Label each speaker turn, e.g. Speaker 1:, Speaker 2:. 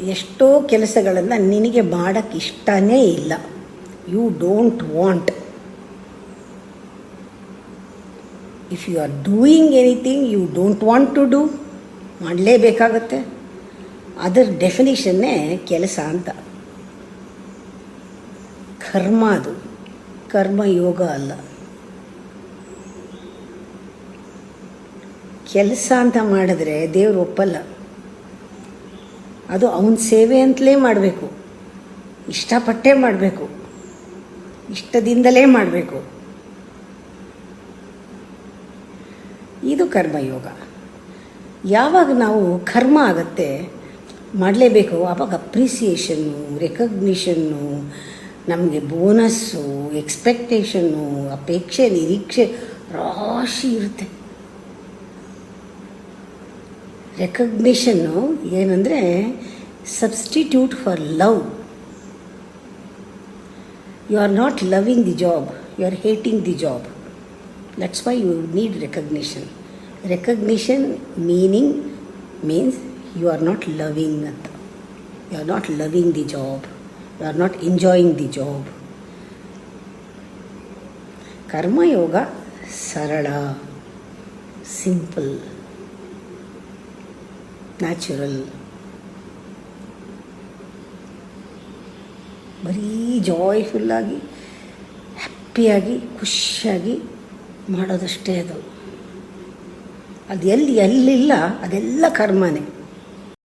Speaker 1: ಎಷ್ಟೋ ಕೆಲಸಗಳನ್ನು ನಿನಗೆ ಮಾಡೋಕ್ಕೆ ಇಷ್ಟನೇ ಇಲ್ಲ. You don't want. If you are doing anything you don't want to do, ಮಾಡಲೇಬೇಕಾಗತ್ತೆ. ಅದರ ಡೆಫಿನಿಷನ್ನೇ ಕೆಲಸ ಅಂತ. ಕರ್ಮ ಅದು, ಕರ್ಮಯೋಗ ಅಲ್ಲ. ಕೆಲಸ ಅಂತ ಮಾಡಿದ್ರೆ ದೇವ್ರು ಒಪ್ಪಲ್ಲ. ಅದು ಅವನ ಸೇವೆ ಅಂತಲೇ ಮಾಡಬೇಕು, ಇಷ್ಟಪಟ್ಟೇ ಮಾಡಬೇಕು, ಇಷ್ಟದಿಂದಲೇ ಮಾಡಬೇಕು. ಇದು ಕರ್ಮಯೋಗ. ಯಾವಾಗ ನಾವು ಕರ್ಮ ಆಗುತ್ತೆ ಮಾಡಲೇಬೇಕು, ಆವಾಗ ಅಪ್ರಿಸಿಯೇಷನ್ನು, ರೆಕಗ್ನಿಷನ್ನು, ನಮಗೆ ಬೋನಸ್ಸು, ಎಕ್ಸ್ಪೆಕ್ಟೇಷನ್ನು, ಅಪೇಕ್ಷೆ, ನಿರೀಕ್ಷೆ ರಾಶಿ ಇರುತ್ತೆ. ರೆಕಗ್ನಿಷನ್ನು ಏನಂದರೆ substitute for love. You are not loving the job, you are hating the job. That's why you need recognition. Recognition means you are not loving ಅಂತ. You are not loving the job, you are not enjoying the job. ಕರ್ಮಯೋಗ ಸರಳ, simple, natural. ಬರೀ ಜಾಯ್ಫುಲ್ಲಾಗಿ, ಹ್ಯಾಪಿಯಾಗಿ, ಖುಷಿಯಾಗಿ ಮಾಡೋದಷ್ಟೇ ಅದು. ಅದು ಎಲ್ಲಿಲ್ಲ ಅದೆಲ್ಲ ಕರ್ಮನೇ.